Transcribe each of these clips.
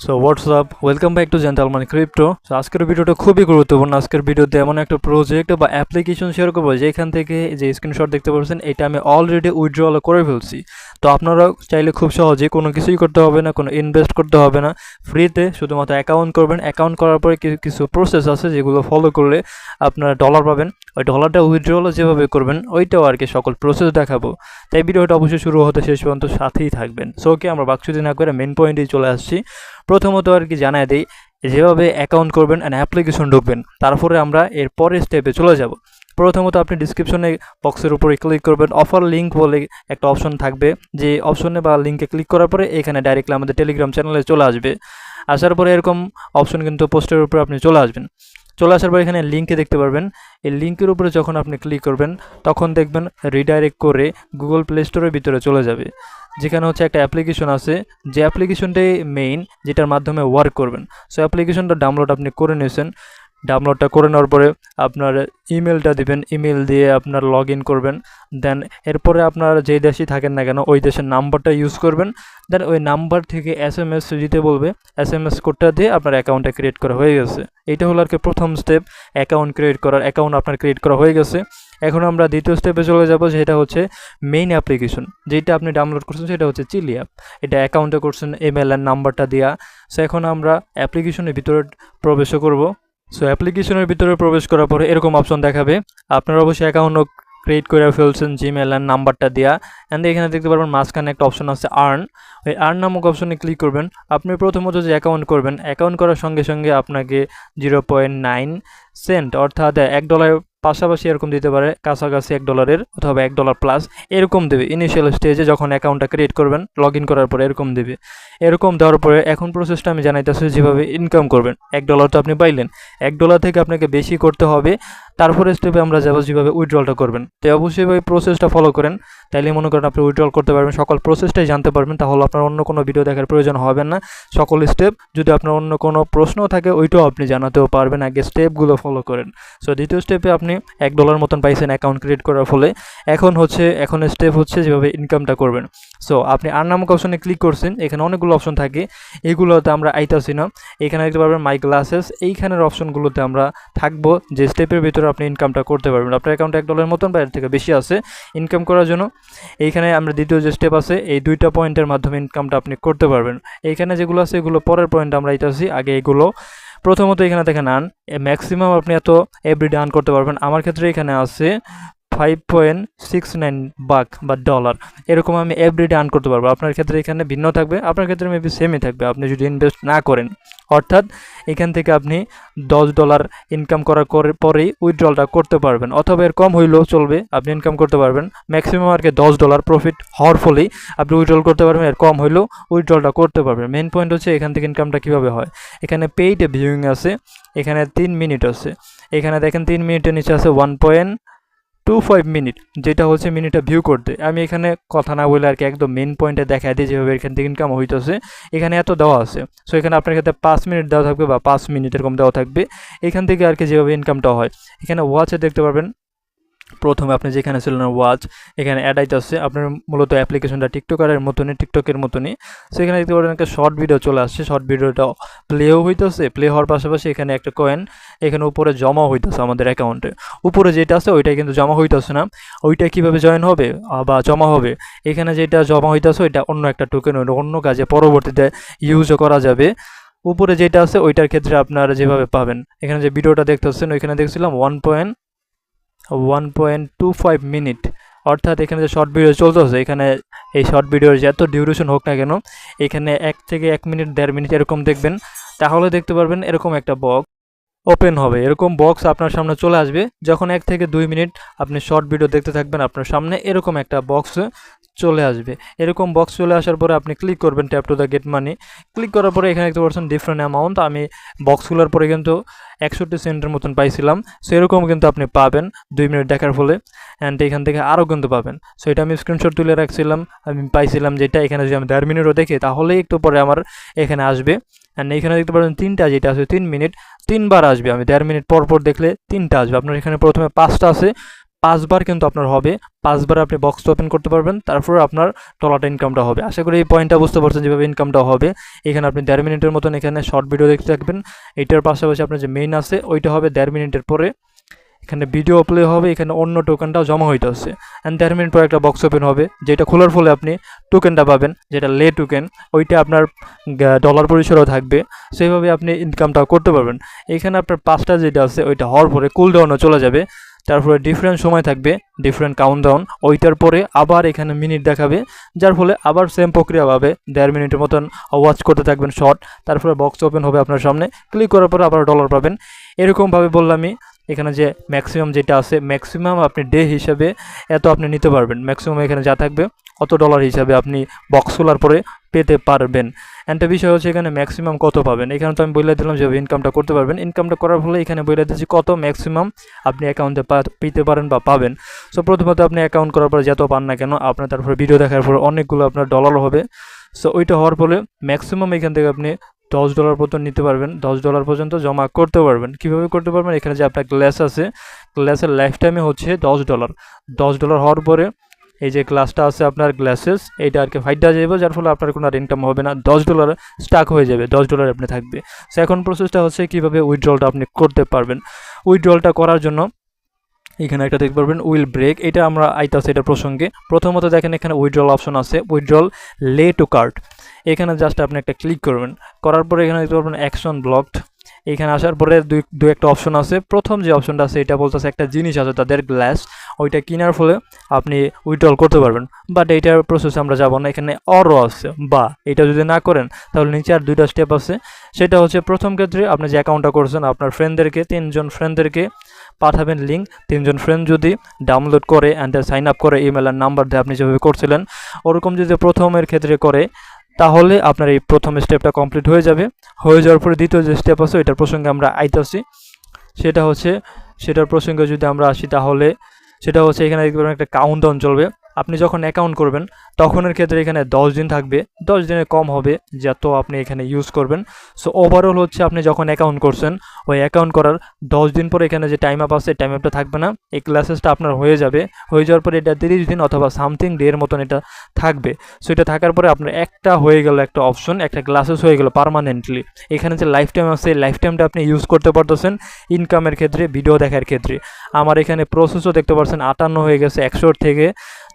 So WhatsApp welcome back to gentleman crypto. So আজকের ভিডিওটা খুবই গুরুত্বপূর্ণ। আজকের ভিডিওতে এমন একটা প্রজেক্ট বা অ্যাপ্লিকেশন শেয়ার করবো যেখান থেকে যে স্ক্রিনশট দেখতে পাচ্ছেন এটা আমি অলরেডি উইথড্রল করে ফেলছি। তো আপনারা চাইলে খুব সহজে কোনো কিছুই করতে হবে না, কোনো ইনভেস্ট করতে হবে না, ফ্রিতে শুধুমাত্র অ্যাকাউন্ট করবেন। অ্যাকাউন্ট করার পরে কিছু প্রসেস আছে যেগুলো ফলো করলে আপনারা ডলার পাবেন। ওই ডলারটা উইথড্রল যেভাবে করবেন ওইটাও আর কি সকল প্রসেস দেখাবো। তাই ভিডিওটা অবশ্যই শুরু হতে শেষ পর্যন্ত সাথেই থাকবেন। সো ওকে, আমরা বাকচুদি না করে মেন পয়েন্টেই চলে আসছি। প্রথমত আর কি জানাই দিই যেভাবে অ্যাকাউন্ট করবেন অ্যান্ড অ্যাপ্লিকেশন ঢুকবেন, তারপরে আমরা এর পরের স্টেপে চলে যাব। প্রথমত আপনি ডিসক্রিপশনে বক্সের উপরে ক্লিক করবেন, অফার লিঙ্ক বলে একটা অপশন থাকবে, যে অপশনে বা লিঙ্কে ক্লিক করার পরে এখানে ডাইরেক্টলি আমাদের টেলিগ্রাম চ্যানেলে চলে আসবে। আসার পরে এরকম অপশন কিন্তু পোস্টের উপরে আপনি চলে আসবেন। চলে আসার পর এখানে লিঙ্কে দেখতে পারবেন। এই লিঙ্কের উপরে যখন আপনি ক্লিক করবেন তখন দেখবেন রিডাইরেক্ট করে গুগল প্লে স্টোরের ভিতরে চলে যাবে, যেখানে হচ্ছে একটা অ্যাপ্লিকেশন আছে, যে অ্যাপ্লিকেশনটাই মেইন যেটার মাধ্যমে ওয়ার্ক করবেন। সো অ্যাপ্লিকেশনটা ডাউনলোড আপনি করে নিয়েছেন। ডাউনলোডটা করে নেওয়ার পরে আপনার ইমেলটা দিবেন, ইমেল দিয়ে আপনার লগ ইন করবেন। দেন এরপরে আপনার যে দেশেই থাকেন না কেন ওই দেশের নাম্বারটা ইউজ করবেন। দেন ওই নাম্বার থেকে SMS দিতে বলবে, SMS কোডটা দিয়ে আপনার অ্যাকাউন্টটা ক্রিয়েট করা হয়ে গেছে। এইটা হলো আর কি প্রথম স্টেপ অ্যাকাউন্ট ক্রিয়েট করার। অ্যাকাউন্ট আপনার ক্রিয়েট করা হয়ে গেছে। এখন আমরা দ্বিতীয় স্টেপে চলে যাব, যেটা হচ্ছে মেইন অ্যাপ্লিকেশন। যেটা আপনি ডাউনলোড করছেন সেটা হচ্ছে চিলি অ্যাপ। এটা অ্যাকাউন্টে করছেন ইমেল আর নাম্বারটা দেওয়া। সো এখন আমরা অ্যাপ্লিকেশনের ভিতরে প্রবেশ করব। সো অ্যাপ্লিকেশনের ভিতরে প্রবেশ করার পরে এরকম অপশন দেখাবে। আপনারা অবশ্যই অ্যাকাউন্টও ক্রিয়েট করে ফেলছেন জিমেল আর নাম্বারটা দেওয়া। অ্যান্ড এখানে দেখতে পারবেন মাঝখানে একটা অপশন আছে আর্ন। ওই আর্ন নামক অপশনে ক্লিক করবেন। আপনি প্রথমত যে অ্যাকাউন্ট করবেন, অ্যাকাউন্ট করার সঙ্গে সঙ্গে আপনাকে 0.9 সেন্ট অর্থাৎ $1 পাশাপাশি এরকম দিতে পারে, কাছাকাছি $1 অথবা $1 প্লাস এরকম দেবে ইনিশিয়াল স্টেজে যখন অ্যাকাউন্টটা ক্রিয়েট করবেন। লগ ইন করার পরে এরকম দেবে। এরকম দেওয়ার পরে এখন প্রসেসটা আমি জানাইতেছি যেভাবে ইনকাম করবেন। $1 তো আপনি পাইলেন, $1 থেকে আপনাকে বেশি করতে হবে। তারপরে স্টেপে আমরা যাবো যেভাবে উইথড্রলটা করবেন। তো অবশ্যই ওই প্রসেসটা ফলো করেন, তাইলে মনে করেন আপনি উইথড্রল করতে পারবেন, সকল প্রসেসটাই জানতে পারবেন। তাহলে আপনার অন্য কোনো ভিডিও দেখার প্রয়োজন হবে না। সকল স্টেপ, যদি আপনার অন্য কোনো প্রশ্ন থাকে ওইটাও আপনি জানাতেও পারবেন, আগে স্টেপগুলো ফলো করেন। সো দ্বিতীয় স্টেপে আপনি $1 মতন পাইছেন অ্যাকাউন্ট ক্রিয়েট করার ফলে। এখন স্টেপ হচ্ছে যেভাবে ইনকামটা করবেন। সো আপনি আর নামক অপশনে ক্লিক করছেন, এখানে অনেকগুলো অপশন থাকে, এগুলোতে আমরা আইতাছি না। এখানে দেখতে পারবেন মাই গ্লাসেস, এইখানের অপশনগুলোতে আমরা থাকবো, যে স্টেপের ভিতরে আপনি ইনকামটা করতে পারবেন। আপনার অ্যাকাউন্টে $1 মতন বা এর থেকে বেশি আছে ইনকাম করার জন্য। এইখানে আমরা দ্বিতীয় যে স্টেপ আছে, এই দুইটা পয়েন্টের মাধ্যমে ইনকামটা আপনি করতে পারবেন। এইখানে যেগুলো আছে এগুলো পরের পয়েন্ট আমরা আইতাছি, আগে এগুলো। প্রথমত এখানে দেখেন আর্ন, ম্যাক্সিমাম আপনি এত এভরিডে আর্ন করতে পারবেন। আমার ক্ষেত্রে এখানে আছে 5.69 বাক বা ডলার, এরকম আমি এভরিডে আর্ন করতে পারবো। আপনার ক্ষেত্রে এখানে ভিন্ন থাকবে, আপনার ক্ষেত্রে মেবি সেমই থাকবে আপনি যদি ইনভেস্ট না করেন। অর্থাৎ এখান থেকে আপনি $10 ইনকাম করার পরেই উইথড্রলটা করতে পারবেন, অথবা এর কম হইলেও চলবে, আপনি ইনকাম করতে পারবেন। ম্যাক্সিমাম আর কি $10 প্রফিট হওয়ার ফলেই আপনি উইথড্রল করতে পারবেন, এর কম হইলেও উইথড্রলটা করতে পারবেন। মেন পয়েন্ট হচ্ছে এখান থেকে ইনকামটা কীভাবে হয়। এখানে পেইড ভিউইং আছে, এখানে 3 মিনিট আছে। এখানে দেখেন 3 মিনিটের নিচে আছে 1.25 মিনিট, যেটা হচ্ছে মিনিটটা ভিউ করতে। আমি এখানে কথা না বলে আর কি একদম মেন পয়েন্টে দেখাই দিই যেভাবে এখান থেকে ইনকাম হইতেছে। এখানে এত দেওয়া আছে। সো এখানে আপনার ক্ষেত্রে 5 মিনিট দেওয়া থাকবে বা 5 মিনিট এরকম দেওয়া থাকবে। এখান থেকে আর কি যেভাবে ইনকামটা হয়, এখানে ওয়াচে দেখতে পারবেন। প্রথমে আপনি যেখানে ছিলেন ওয়াচ, এখানে অ্যাড আইতেছে। আপনার মূলত অ্যাপ্লিকেশনটা টিকটকের মতনই। সো এখানে দেখতে পারেন একটা শর্ট ভিডিও চলে আসছে, শর্ট ভিডিওটা প্লেও হইতেছে। প্লে হওয়ার পাশাপাশি এখানে একটা কয়েন এখানে উপরে জমা হইতেছে আমাদের অ্যাকাউন্টে। উপরে যেটা আছে ওইটাই কিন্তু জমা হইতেছে না। ওইটা কীভাবে জয়েন হবে বা জমা হবে, এখানে যেটা জমা হইতেছে ওইটা অন্য একটা টোকেন, অন্য কাজে পরবর্তীতে ইউজও করা যাবে। উপরে যেটা আছে ওইটার ক্ষেত্রে আপনারা যেভাবে পাবেন, এখানে যে ভিডিওটা দেখতেছেন ওইখানে দেখছিলাম 1.25 মিনিট, অর্থাৎ এখানে যে শর্ট ভিডিও চলতেছে, এখানে এই শর্ট ভিডিওর যে এত ডিউরেশন হোক না কেন, এখানে 1 থেকে 1 মিনিট 1.5 মিনিট এরকম দেখবেন। তাহলে দেখতে পারবেন এরকম একটা বক্স ওপেন হবে। এরকম বক্স আপনার সামনে চলে আসবে যখন 1 থেকে 2 মিনিট আপনি শর্ট ভিডিও দেখতে থাকবেন। আপনার সামনে এরকম একটা বক্স চলে আসবে। এরকম বক্স চলে আসার পরে আপনি ক্লিক করবেন tap to the get money. Click করার পরে এখানে দেখতে পাচ্ছেন ডিফারেন্ট অ্যামাউন্ট। আমি বক্স খোলার পরে কিন্তু 61 সেন্টের মতন পাইছিলাম। সো এরকম কিন্তু আপনি পাবেন 2 মিনিট দেখার ফলে। অ্যান্ড এখান থেকে আরও কিন্তু পাবেন। সো এটা আমি স্ক্রিনশট তুলে রাখছিলাম, আমি পাইছিলাম যেটা। এখানে যদি আমি 1.5 মিনিটও দেখি তাহলেই একটু পরে আমার এখানে আসবে। অ্যান্ড এখানে দেখতে পারেন 3টা, যেটা আছে 3 মিনিট 3বার আসবে। আমি 1.5 মিনিট পর পর দেখলে 3টা আসবে। আপনার এখানে প্রথমে 5টা আছে, 5 বার কিন্তু আপনার হবে, 5 বার আপনি বক্স ওপেন করতে পারবেন, তারপর আপনার ডলারটা ইনকামটা হবে। আশা করি এই পয়েন্টটা বুঝতে পারছেন যেভাবে ইনকামটা হবে। এখানে আপনি 1.5 মিনিটের মতন এখানে শর্ট ভিডিও দেখতে থাকবেন, এটার পাশাপাশি আপনার যে মেইন আছে ওইটা হবে 1.5 মিনিটের পরে, এখানে ভিডিও প্লে হবে, এখানে অন্য টোকেনটাও জমা হইতেছে, অ্যান্ড 1.5 মিনিট পর একটা বক্স ওপেন হবে, যেটা খোলার ফলে আপনি টোকেনটা পাবেন, যেটা লে টোকেন, ওইটা আপনার ডলার পরিসরও থাকবে। সেইভাবে আপনি ইনকামটা করতে পারবেন। এখানে আপনার 5টা যেটা আছে ওইটা হওয়ার পরে কুল ডাউনও চলে যাবে, তারপরে ডিফারেন্ট সময় থাকবে, ডিফারেন্ট কাউন্টডাউন, ওইটার পরে আবার এখানে মিনিট দেখাবে, যার ফলে আবার সেম প্রক্রিয়া পাবে, 1.5 মিনিটের মতন ওয়াচ করতে থাকবেন শর্ট, তারপরে বক্স ওপেন হবে আপনার সামনে, ক্লিক করার পরে আবার ডলার পাবেন। এরকমভাবে বললামই এখানে যে ম্যাক্সিমাম যেটা আছে, ম্যাক্সিমাম আপনি ডে হিসাবে এত আপনি নিতে পারবেন, ম্যাক্সিমাম এখানে যা থাকবে অত ডলার হিসাবে আপনি বক্স খোলার পরে পেতে পারবেন। একটা বিষয় হচ্ছে এখানে ম্যাক্সিমাম কত পাবেন, এখানে তো আমি বলে দিলাম যে ইনকামটা করতে পারবেন, ইনকামটা করার ফলে এখানে বলে দিচ্ছি কত ম্যাক্সিমাম আপনি অ্যাকাউন্টে পেতে পারেন বা পাবেন। সো প্রথমত আপনি অ্যাকাউন্ট করার পরে যত পান না কেন আপনার তারপরে ভিডিও দেখার পরে অনেকগুলো আপনার ডলার হবে। সো ওইটা হওয়ার ফলে ম্যাক্সিমাম এখান থেকে আপনি $10 পর্যন্ত নিতে পারবেন, $10 পর্যন্ত জমা করতে পারবেন। কীভাবে করতে পারবেন, এখানে যে আপনার গ্লাস আছে, গ্লাসের লাইফ টাইমে হচ্ছে $10, $10 হওয়ার পরে এই যে গ্লাসটা আছে আপনার গ্লাসেস, এইটা আর কি ফাইটটা যাবে, যার ফলে আপনার কোনো আর ইনকাম হবে না, $10 স্টাক হয়ে যাবে, $10 আপনি থাকবে। সো এখন প্রসেসটা হচ্ছে কীভাবে উইথড্রলটা আপনি করতে পারবেন। উইথড্রলটা করার জন্য এখানে একটা দেখতে পারবেন উইল ব্রেক, এটা আমরা আইতাছে এটা প্রসঙ্গে। প্রথমত দেখেন এখানে উইথড্রল অপশন আছে, উইথড্রল লে টু কার্ট, এখানে জাস্ট আপনি একটা ক্লিক করবেন, করার পরে এখানে দেখতে পারবেন অ্যাকশন ব্লকড, এখানে আসার পরে দু একটা অপশন আছে। প্রথম যে অপশনটা আছে এটা বলতেছে একটা জিনিস আছে তাদের গ্লাস, ওইটা কেনার ফলে আপনি উইথড্রল করতে পারবেন, বাট এইটার প্রসেস আমরা যাব না। এখানে অরও আছে, বা এটা যদি না করেন তাহলে নিচে আর 2টা স্টেপ আছে। সেটা হচ্ছে প্রথম ক্ষেত্রে আপনি যে অ্যাকাউন্টটা করছেন আপনার ফ্রেন্ডদেরকে 3জন ফ্রেন্ডদেরকে পাঠাবেন লিঙ্ক, 3জন ফ্রেন্ড যদি ডাউনলোড করে অ্যান্ড সাইন আপ করে ইমেল আর নাম্বার দিয়ে আপনি যেভাবে করছিলেন ওরকম যদি প্রথমের ক্ষেত্রে করে তাহলে আপনার এই প্রথম স্টেপটা কমপ্লিট হয়ে যাবে। হয়ে যাওয়ার পরে দ্বিতীয় যে স্টেপ আছে এটার প্রসঙ্গে আমরা আইতাছি, সেটা হচ্ছে সেটার প্রসঙ্গে যদি আমরা আসি তাহলে সেটা হচ্ছে এখানে দেখতে পারেন একটা কাউন্টডাউন চলবে। আপনি যখন অ্যাকাউন্ট করবেন তখনের ক্ষেত্রে এখানে 10 দিন থাকবে, 10 দিনের কম হবে যত আপনি এখানে ইউজ করবেন। সো ওভারঅল হচ্ছে আপনি যখন অ্যাকাউন্ট করছেন ওই অ্যাকাউন্ট করার 10 দিন পরে এখানে যে টাইম আপ আছে টাইম আপটা থাকবে না, এই ক্লাসেসটা আপনার হয়ে যাবে। হয়ে যাওয়ার পরে এটা 30 দিন অথবা সামথিং ডে এর মতন এটা থাকবে। সো এটা থাকার পরে আপনার একটা হয়ে গেল, একটা অপশন, একটা ক্লাসেস হয়ে গেল পার্মানেন্টলি। এখানে যে লাইফ টাইম আছে লাইফ টাইমটা আপনি ইউজ করতে পারতেছেন ইনকামের ক্ষেত্রে, ভিডিও দেখার ক্ষেত্রে। আমার এখানে প্রসেসও দেখতে পাচ্ছেন 58 হয়ে গেছে 100 থেকে,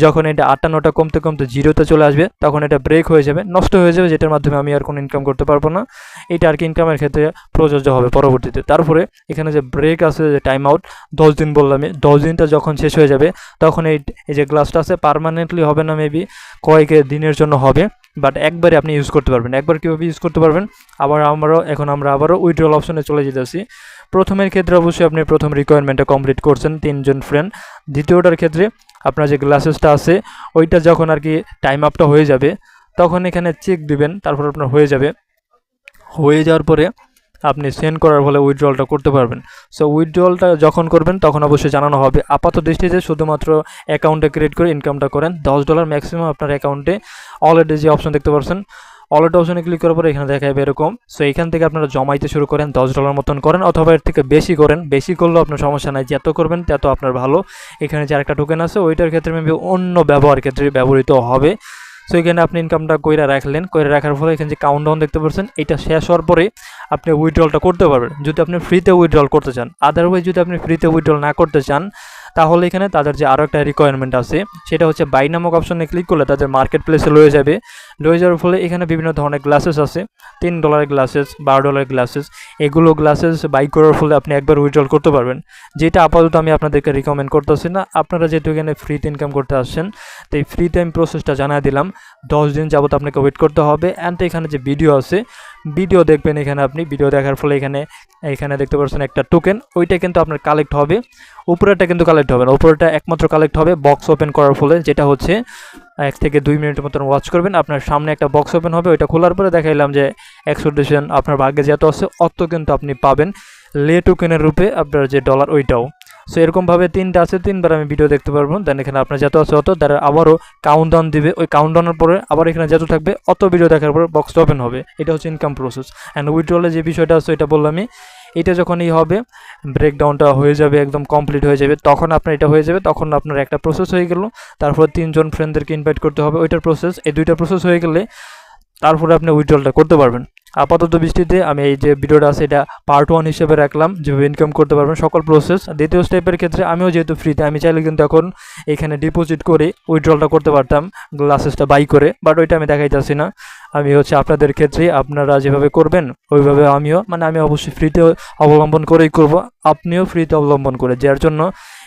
যখন এটা 58টা কমতে কমতে 0-তে চলে আসবে তখন এটা ব্রেক হয়ে যাবে, নষ্ট হয়ে যাবে, যেটার মাধ্যমে আমি আর কোনো ইনকাম করতে পারবো না। এটা আর কি ইনকামের ক্ষেত্রে প্রযোজ্য হবে পরবর্তীতে। তারপরে এখানে যে ব্রেক আছে, যে টাইম আউট 10 দিন বললাম, 10 দিনটা যখন শেষ হয়ে যাবে তখন এই যে গ্লাসটা আছে পার্মানেন্টলি হবে না, মেবি কয়েক দিনের জন্য হবে, বাট একবারে আপনি ইউজ করতে পারবেন। একবার কীভাবে ইউজ করতে পারবেন, আমরা আবারও উইথড্রল অপশনে চলে যেতেছি। প্রথমের ক্ষেত্রে অবশ্যই আপনি প্রথম রিকোয়ারমেন্টটা কমপ্লিট করছেন 3জন ফ্রেন্ড। দ্বিতীয়টার ক্ষেত্রে আপনার যে গ্লাসেসটা আছে ওইটা যখন আর কি টাইম আপটা হয়ে যাবে তখন এখানে চেক দিবেন, তারপর আপনার হয়ে যাবে। হয়ে যাওয়ার পরে আপনি সেন্ড করার ফলে উইথড্রলটা করতে পারবেন। সো উইথড্রলটা যখন করবেন তখন অবশ্যই জানানো হবে। আপাত দৃষ্টিতে শুধুমাত্র অ্যাকাউন্টে ক্রিয়েট করে ইনকামটা করেন, $10 ম্যাক্সিমাম আপনার অ্যাকাউন্টে। অলরেডি যে অপশন দেখতে পাচ্ছেন অলরেডি অপশনে ক্লিক করার পরে এখানে দেখা যাবে এরকম। সো এখান থেকে আপনারা জমাইতে শুরু করেন, $10 মতন করেন অথবা এর থেকে বেশি করেন। বেশি করলেও আপনার সমস্যা নাই, যত করবেন তত আপনার ভালো। এখানে যে আরেকটা টোকেন আছে ওইটার ক্ষেত্রে মেবি অন্য ব্যবহার ক্ষেত্রে ব্যবহৃত হবে। সো এখানে আপনি ইনকামটা কইরা রাখলেন, কইরা রাখার ফলে এখানে যে কাউন্টডাউন দেখতে পাচ্ছেন এটা শেষ হওয়ার পরে আপনি উইথড্রলটা করতে পারবেন যদি আপনি ফ্রিতে উইথড্রল করতে চান। আদারওয়াইজ যদি আপনি ফ্রিতে উইথড্রল না করতে চান তাহলে এখানে তাদের যে আরও একটা রিকোয়ারমেন্ট আছে সেটা হচ্ছে বাই নামক অপশনে ক্লিক করলে তাদের মার্কেট প্লেসে লয়ে যাবে। লয়ে যাওয়ার ফলে এখানে বিভিন্ন ধরনের গ্লাসেস আছে, $3 গ্লাসেস, $12 গ্লাসেস। এগুলো গ্লাসেস বাই করার ফলে আপনি একবার উইথড্রল করতে পারবেন, যেটা আপাতত আমি আপনাদেরকে রিকমেন্ড করতেছি না। আপনারা যেহেতু এখানে ফ্রিতে ইনকাম করতে আসছেন তো এই ফ্রিতে আমি প্রসেসটা জানাই দিলাম। 10 দিন যাবত আপনাকে ওয়েট করতে হবে। অ্যান্ড এখানে যে ভিডিও আছে ভিডিও দেখবেন, এখানে আপনি ভিডিও দেখার ফলে এখানে দেখতে পাচ্ছেন একটা টোকেন, ওইটা কিন্তু আপনার কালেক্ট হবে। উপরেরটা কিন্তু কালেক্ট হবে না, উপরেরটা একমাত্র কালেক্ট হবে বক্স ওপেন করার ফলে, যেটা হচ্ছে 1 থেকে 2 মিনিটের মতন ওয়াচ করবেন। আপনার সামনে একটা বক্স ওপেন হবে, ওইটা খোলার পরে দেখাইলাম যে এক্সপেকটেশন আপনার ভাগ্যে যত আছে অত কিন্তু আপনি পাবেন লে টোকেনের রূপে আপনার যে ডলার ওইটাও। সো এরকমভাবে 3টা আছে, 3বার আমি ভিডিও দেখতে পারবো। দেন এখানে আপনার যত আছে অত, দ্বারা আবারও কাউন্টডাউন দিবে, ওই কাউন্টডাউনের পরে আবার এখানে যত থাকবে অত ভিডিও দেখার পরে বক্সটা ওপেন হবে। এটা হচ্ছে ইনকাম প্রসেস। অ্যান্ড উইথড্রলের যে বিষয়টা আছে এটা বললামই। এটা যখনই হবে ব্রেকডাউনটা হয়ে যাবে, একদম কমপ্লিট হয়ে যাবে, তখন আপনার এটা হয়ে যাবে, তখন আপনার একটা প্রসেস হয়ে গেল। তারপর 3 জন ফ্রেন্ডদেরকে ইনভাইট করতে হবে, ওইটার প্রসেস। এই 2টা প্রসেস হয়ে গেলে তারপরে আপনি উইথড্রলটা করতে পারবেন। আপাতত বৃষ্টিতে আমি এই যে ভিডিওটা আছে এটা পার্ট 1 হিসেবে রাখলাম, যেভাবে ইনকাম করতে পারবেন সকল প্রসেস। দ্বিতীয় স্টেপের ক্ষেত্রে আমিও যেহেতু ফ্রিতে, আমি চাইলে কিন্তু এখন এখানে ডিপোজিট করে উইথড্রলটা করতে পারতাম গ্লাসেসটা বাই করে, বাট ওইটা আমি দেখাইতেছি না। আমি আপনাদের ক্ষেত্রে আপনারা যেভাবে করবেন ওইভাবে আমিও, মানে আমি অবশ্যই ফ্রিতে অবলম্বন করেই করব, আপনিও ফ্রিতে অবলম্বন করে, যার জন্য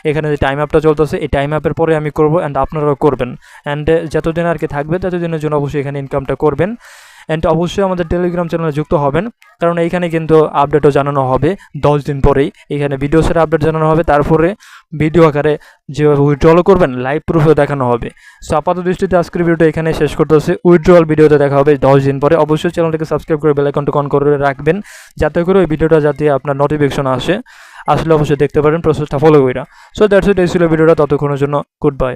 এখানে যে টাইম অ্যাপটা চলতেছে এই টাইম অ্যাপের পরে আমি করব, অ্যান্ড আপনারাও করবেন। অ্যান্ড যতদিন আর কি থাকবে ততদিনের জন্য অবশ্যই এখানে ইনকামটা করবেন। অ্যান্ড অবশ্যই আমাদের টেলিগ্রাম চ্যানেলে যুক্ত হবেন, কারণ এইখানে কিন্তু আপডেটও জানানো হবে 10 দিন পরেই। এখানে ভিডিও সেট আপডেট জানানো হবে, তারপরে ভিডিও আকারে যেভাবে উইথড্রল করবেন লাইভ প্রুফে দেখানো হবে। সো আপাতত দৃষ্টিতে আজকের ভিডিওটা এখানে শেষ করতেছি। উইথড্রল ভিডিওতে দেখা হবে 10 দিন পরে। অবশ্যই চ্যানেলটাকে সাবস্ক্রাইব করে বেল আইকনটা অন করে রাখবেন, যাতে করে ওই ভিডিওটা যাতে আপনার নোটিফিকেশন আসলে অবশ্যই দেখতে পারেন প্রসেসটা ফলো করে। সো দ্যাটস ইট, এই ছিল ভিডিওটা। ততক্ষণের জন্য গুড বাই।